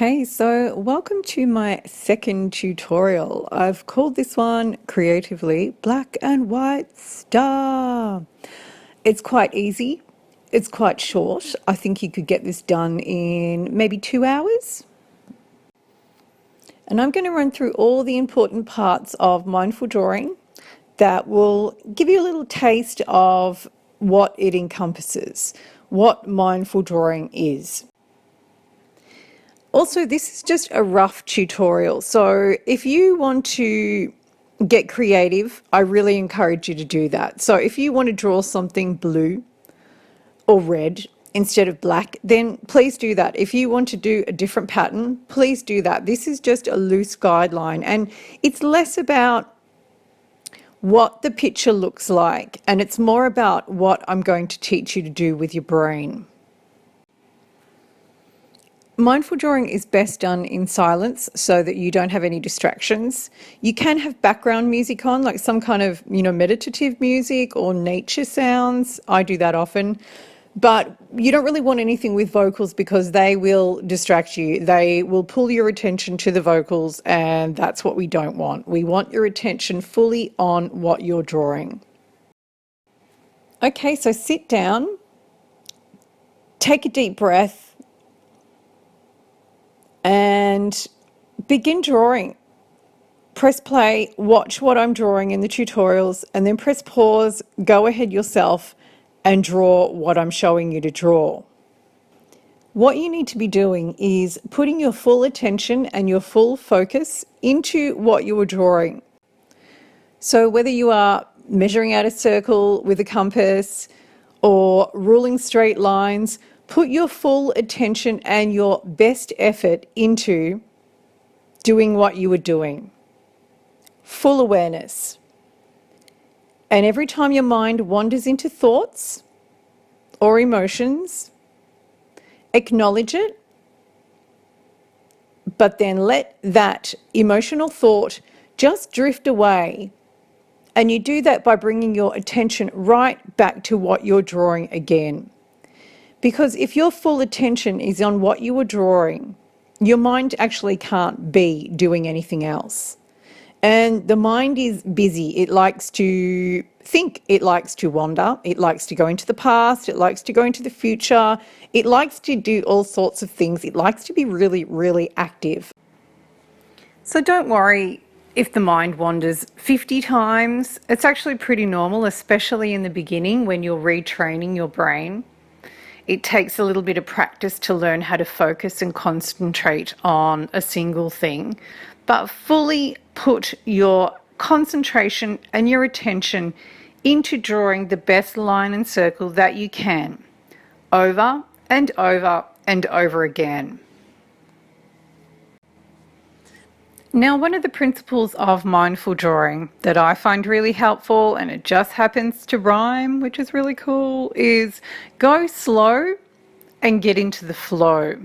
Okay, so welcome to my second tutorial. I've called this one creatively Black and White Star. It's quite easy. It's quite short. I think you could get this done in maybe 2 hours. And I'm going to run through all the important parts of mindful drawing that will give you a little taste of what it encompasses, what mindful drawing is. Also, this is just a rough tutorial, so if you want to get creative, I really encourage you to do that. So if you want to draw something blue or red instead of black, then please do that. If you want to do a different pattern, please do that. This is just a loose guideline, and it's less about what the picture looks like, and it's more about what I'm going to teach you to do with your brain. Mindful drawing is best done in silence so that you don't have any distractions. You can have background music on, like some kind of, meditative music or nature sounds. I do that often. But you don't really want anything with vocals because they will distract you. They will pull your attention to the vocals, and that's what we don't want. We want your attention fully on what you're drawing. Okay, so sit down, take a deep breath, and begin drawing. Press play, watch what I'm drawing in the tutorials, and then press pause, go ahead yourself and draw what I'm showing you to draw. What you need to be doing is putting your full attention and your full focus into what you are drawing. So whether you are measuring out a circle with a compass or ruling straight lines, put your full attention and your best effort into doing what you were doing. Full awareness. And every time your mind wanders into thoughts or emotions, acknowledge it, but then let that emotional thought just drift away. And you do that by bringing your attention right back to what you're drawing again. Because if your full attention is on what you were drawing, your mind actually can't be doing anything else. And the mind is busy. It likes to think, it likes to wander, it likes to go into the past, it likes to go into the future, it likes to do all sorts of things. It likes to be really, really active. So don't worry if the mind wanders 50 times. It's actually pretty normal, especially in the beginning when you're retraining your brain. It takes a little bit of practice to learn how to focus and concentrate on a single thing, but fully put your concentration and your attention into drawing the best line and circle that you can, over and over and over again. Now, one of the principles of mindful drawing that I find really helpful, and it just happens to rhyme, which is really cool, is go slow and get into the flow.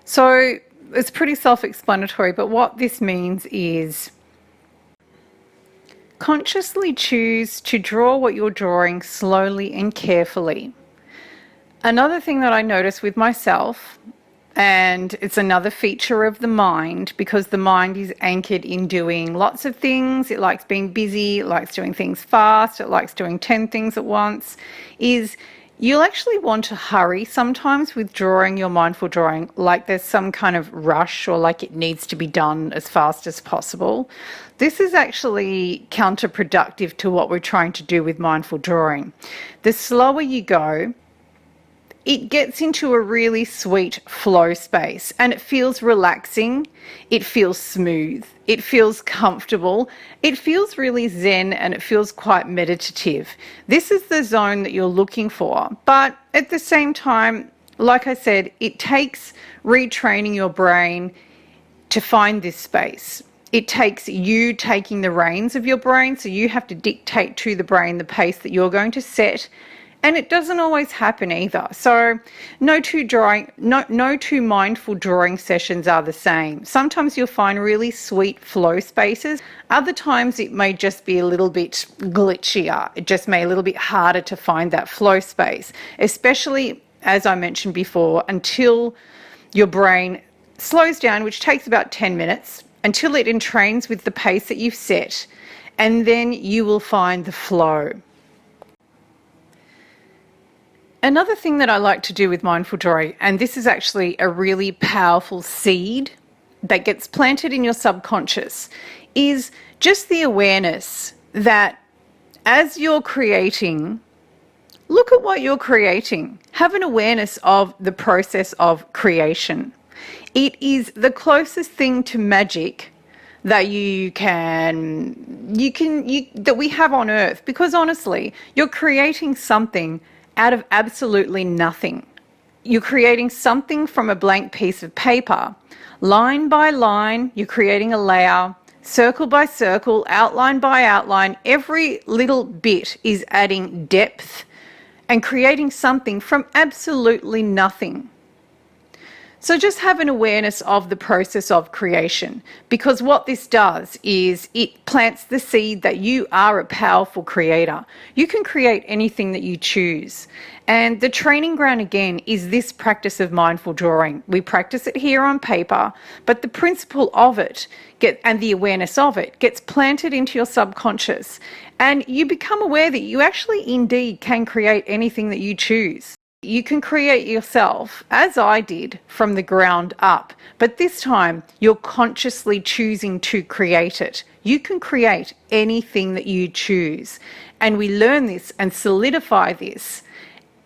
So it's pretty self-explanatory, but what this means is consciously choose to draw what you're drawing slowly and carefully. Another thing that I notice with myself, and it's another feature of the mind, because the mind is anchored in doing lots of things. It likes being busy, it likes doing things fast, it likes doing 10 things at once, is you'll actually want to hurry sometimes with drawing your mindful drawing, like there's some kind of rush or like it needs to be done as fast as possible. This is actually counterproductive to what we're trying to do with mindful drawing. The slower you go, it gets into a really sweet flow space, and it feels relaxing, it feels smooth, it feels comfortable, it feels really zen, and it feels quite meditative. This is the zone that you're looking for, but at the same time, like I said, it takes retraining your brain to find this space. It takes you taking the reins of your brain, so you have to dictate to the brain the pace that you're going to set. And it doesn't always happen either. So no two mindful drawing sessions are the same. Sometimes you'll find really sweet flow spaces. Other times it may just be a little bit glitchier. It just may be a little bit harder to find that flow space, especially, as I mentioned before, until your brain slows down, which takes about 10 minutes, until it entrains with the pace that you've set, and then you will find the flow. Another thing that I like to do with mindful drawing, and this is actually a really powerful seed that gets planted in your subconscious, is just the awareness that as you're creating, look at what you're creating. Have an awareness of the process of creation. It is the closest thing to magic that that we have on earth, because honestly, you're creating something out of absolutely nothing. You're creating something from a blank piece of paper. Line by line, you're creating a layer, circle by circle, outline by outline. Every little bit is adding depth and creating something from absolutely nothing. So just have an awareness of the process of creation, because what this does is it plants the seed that you are a powerful creator. You can create anything that you choose. And the training ground, again, is this practice of mindful drawing. We practice it here on paper, but the principle of it and the awareness of it gets planted into your subconscious, and you become aware that you actually indeed can create anything that you choose. You can create yourself, as I did, from the ground up, but this time you're consciously choosing to create it. You can create anything that you choose, and we learn this and solidify this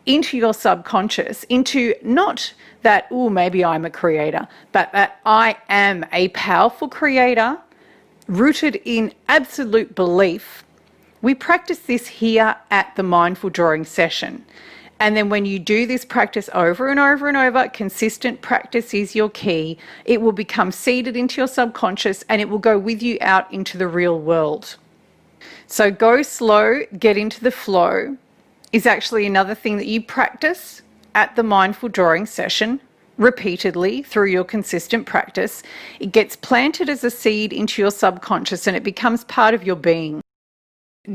into your subconscious, into not that, oh, maybe I'm a creator, but that I am a powerful creator rooted in absolute belief. We practice this here at the mindful drawing session. And then when you do this practice over and over and over, consistent practice is your key. It will become seeded into your subconscious, and it will go with you out into the real world. So go slow, get into the flow is actually another thing that you practice at the mindful drawing session repeatedly through your consistent practice. It gets planted as a seed into your subconscious, and it becomes part of your being.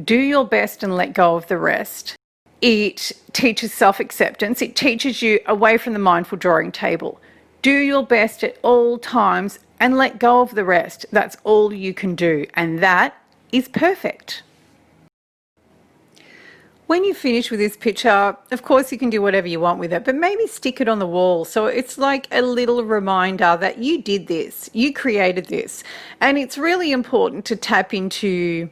Do your best and let go of the rest. It teaches self-acceptance. It teaches you away from the mindful drawing table. Do your best at all times and let go of the rest. That's all you can do, and that is perfect. When you finish with this picture, of course you can do whatever you want with it, but maybe stick it on the wall so it's like a little reminder that you did this, you created this. And it's really important to tap into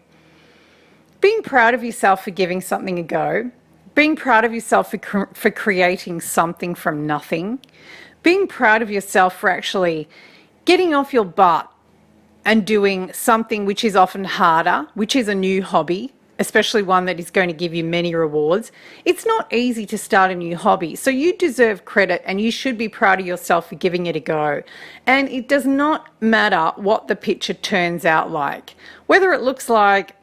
being proud of yourself for giving something a go, being proud of yourself for creating something from nothing, being proud of yourself for actually getting off your butt and doing something which is often harder, which is a new hobby, especially one that is going to give you many rewards. It's not easy to start a new hobby, so you deserve credit and you should be proud of yourself for giving it a go. And it does not matter what the picture turns out like. Whether it looks like,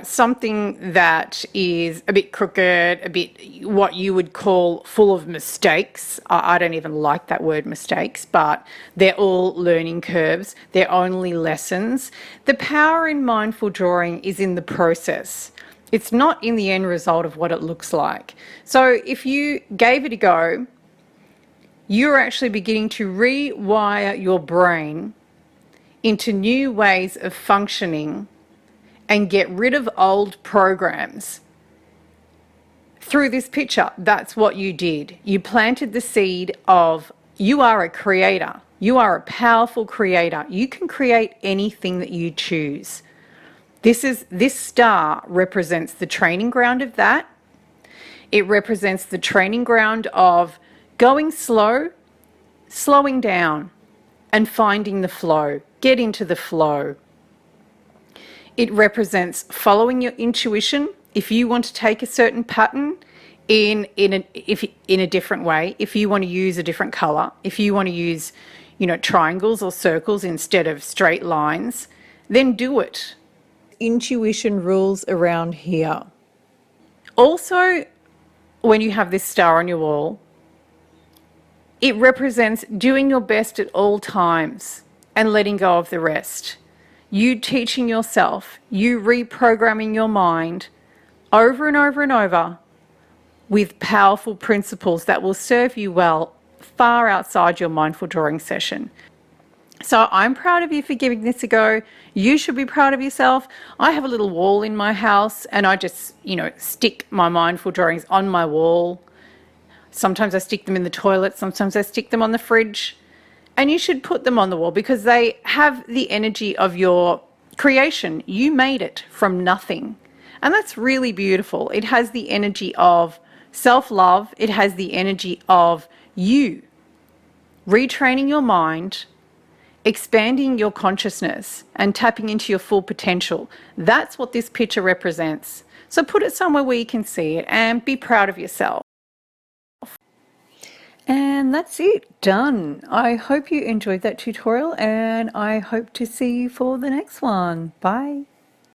something that is a bit crooked, a bit what you would call full of mistakes. I don't even like that word mistakes, but they're all learning curves. They're only lessons. The power in mindful drawing is in the process. It's not in the end result of what it looks like. So if you gave it a go, you're actually beginning to rewire your brain into new ways of functioning and get rid of old programs. Through this picture, that's what you did. You planted the seed of you are a creator. You are a powerful creator. You can create anything that you choose. This star represents the training ground of that. It represents the training ground of going slow, slowing down, and finding the flow. Get into the flow. It represents following your intuition. If you want to take a certain pattern in a different way, if you want to use a different color, if you want to use, triangles or circles instead of straight lines, then do it. Intuition rules around here. Also, when you have this star on your wall, it represents doing your best at all times and letting go of the rest. You teaching yourself, you reprogramming your mind over and over and over with powerful principles that will serve you well far outside your mindful drawing session. So I'm proud of you for giving this a go. You should be proud of yourself. I have a little wall in my house and I just, stick my mindful drawings on my wall. Sometimes I stick them in the toilet, sometimes I stick them on the fridge. And you should put them on the wall because they have the energy of your creation. You made it from nothing. And that's really beautiful. It has the energy of self love, it has the energy of you retraining your mind, expanding your consciousness, and tapping into your full potential. That's what this picture represents. So put it somewhere where you can see it and be proud of yourself. And that's it, done. I hope you enjoyed that tutorial and I hope to see you for the next one. Bye.